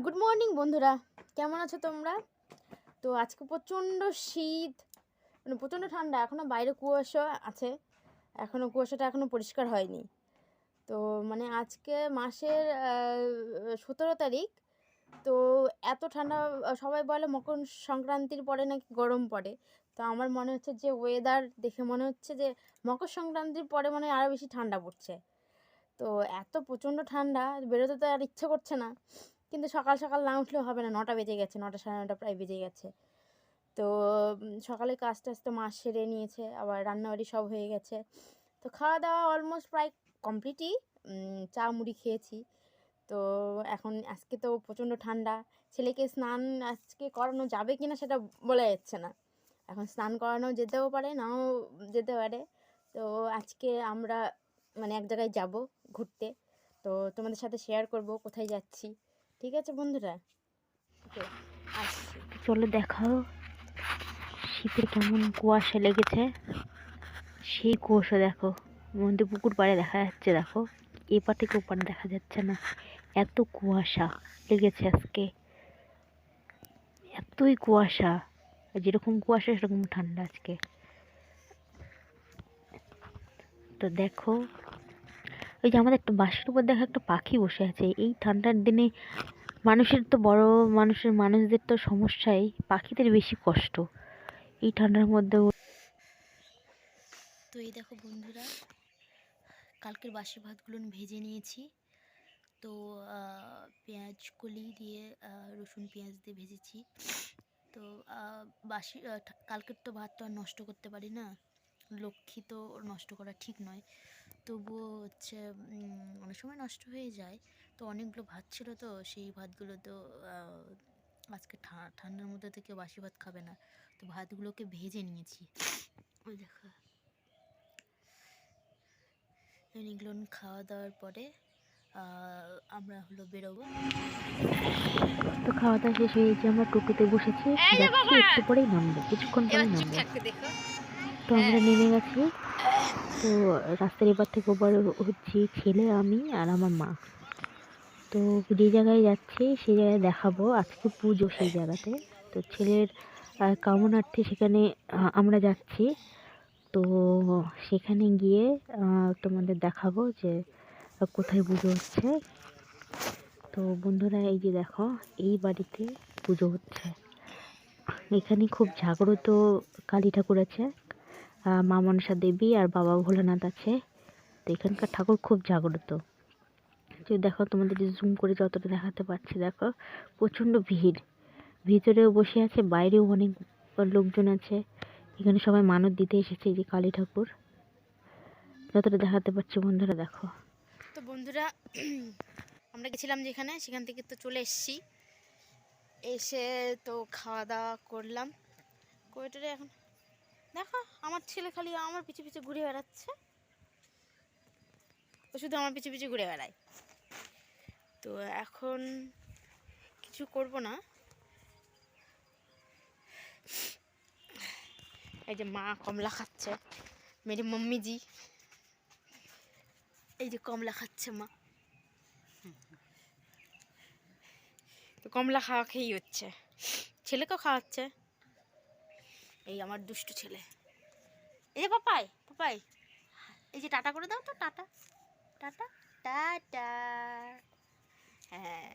Good morning বন্ধুরা, কেমন আছো তোমরা? তো আজকে প্রচণ্ড শীত, মানে প্রচণ্ড ঠান্ডা। এখনও বাইরে কুয়াশা আছে, কুয়াশাটা এখনও পরিষ্কার হয়নি। তো মানে আজকে মাসের 17 তারিখ। তো এত ঠান্ডা, সবাই বলে মকর সংক্রান্তির পরে নাকি গরম পড়ে। তো আমার মনে হচ্ছে যে ওয়েদার দেখে মনে হচ্ছে যে মকর সংক্রান্তির পরে মনে হয় আরও বেশি ঠান্ডা পড়ছে। তো এত প্রচণ্ড ঠান্ডা, বেরোতে তো আর ইচ্ছে করছে না। কিন্তু সকাল সকাল না উঠলেও হবে না, 9টা বেজে গেছে, 9টা সাড়ে 9টা প্রায় বেজে গেছে। তো সকালে কাজ টাজ তো মা সেরে নিয়েছে, আবার রান্নাবাড়ি সব হয়ে গেছে। তো খাওয়া দাওয়া অলমোস্ট প্রায় কমপ্লিটই। চা মুড়ি খেয়েছি। তো এখন আজকে তো প্রচণ্ড ঠান্ডা, ছেলেকে স্নান আজকে করানো যাবে কি না সেটা বলা যাচ্ছে না। এখন স্নান করানো যেতেও পারে, নাও যেতে পারে। তো আজকে আমরা মানে এক জায়গায় যাব ঘুরতে। তো তোমাদের সাথে শেয়ার করব কোথায় যাচ্ছি। ঠিক আছে বন্ধুরা, ওকে আসছি। চলো দেখাও শীতের কেমন কুয়াশা লেগেছে। সেই কুয়াশা দেখো, মধ্যে পুকুর পাড়ে দেখা যাচ্ছে, দেখো এপার থেকে ওপার দেখা যাচ্ছে না, এত কুয়াশা লেগেছে আজকে। এতই কুয়াশা, যেরকম কুয়াশা সেরকম ঠান্ডা আজকে। তো দেখো ওই যে আমাদের একটা বাঁশের উপর দেখা একটা পাখি বসে আছে। এই ঠান্ডার দিনে মানুষের তো বড় মানুষদের তো সমস্যাই, পাখিদের বেশি কষ্ট এই ঠান্ডার মধ্যে। তো এই দেখো বন্ধুরা, কালকের বাসি ভাতগুলো ভেজে নিয়েছি। তো পেঁয়াজ কলি দিয়ে রসুন পেঁয়াজ দিয়ে ভেজেছি। তো বাসি কালকের তো ভাত তো আর নষ্ট করতে পারি না, লক্ষ্মী তো নষ্ট করা ঠিক নয়। তবুও হচ্ছে অনেক সময় নষ্ট হয়ে যায়। তো অনেকগুলো ভাত ছিল, তো সেই ভাতগুলো তো আজকে ঠান্ডার মধ্যে থেকে বাসি ভাত খাবে না, তো ভাতগুলোকে ভেজে নিয়েছি। ওই দেখো এগুলো খাওয়া দাওয়ার পরে আমরা হলো বেরোবো। তো খাওয়া দাওয়া শেষ হয়েছে, আমরা টোটোতে বসেছি, যাচ্ছি, একটু পরেই নামবো, কিছুক্ষণ পরেই নামবো। তো আমরা নেমে গেছি। তো রাস্তার এপার থেকে ওপার হচ্ছি ছেলে, আমি আর আমার মা। তো যে জায়গায় যাচ্ছি সেই জায়গায় দেখাবো, আজকে পুজো সেই জায়গাতে। তো ছেলের কামনার্থে সেখানে আমরা যাচ্ছি। তো সেখানে গিয়ে তোমাদের দেখাবো যে কোথায় পুজো হচ্ছে। তো বন্ধুরা এই যে দেখো, এই বাড়িতে পুজো হচ্ছে। এখানে খুব জাগ্রত কালী ঠাকুর আছে, মা মনসা দেবী আর বাবা ভোলানাথ আছে। তো এখানকার ঠাকুর খুব জাগ্রত। যে দেখো তোমাদের জুম করে যতটা দেখাতে পারছি, দেখো প্রচণ্ড ভিড়, ভিতরেও বসে আছে, বাইরেও অনেক লোকজন আছে। এখানে সবাই মানত দিতে এসেছে, এই যে কালী ঠাকুর, যতটা দেখাতে পারছি বন্ধুরা দেখো। তো বন্ধুরা আমরা গেছিলাম যেখানে, সেখান থেকে তো চলে এসেছি। এসে তো খাওয়া দাওয়া করলাম, কোয়েটারে এখন দেখো আমার ছেলে খালি আমার পিছু পিছু ঘুরে বেড়াচ্ছে, ও শুধু আমার পিছু পিছু ঘুরে বেড়ায়। তো এখন কিছু করব না, এই যে মা কমলা খাচ্ছে, মেরি মম্মি জি, এই যে কমলা খাচ্ছে মা। তো কমলা খাওয়া খেয়েই হচ্ছে, ছেলেকেও খাওয়াচ্ছে। এই আমার দুষ্টু ছেলে, এই যে পাপাই পাপাই, এই যে টাটা করে দাও তো, টাটা টাটা টাটা। হ্যাঁ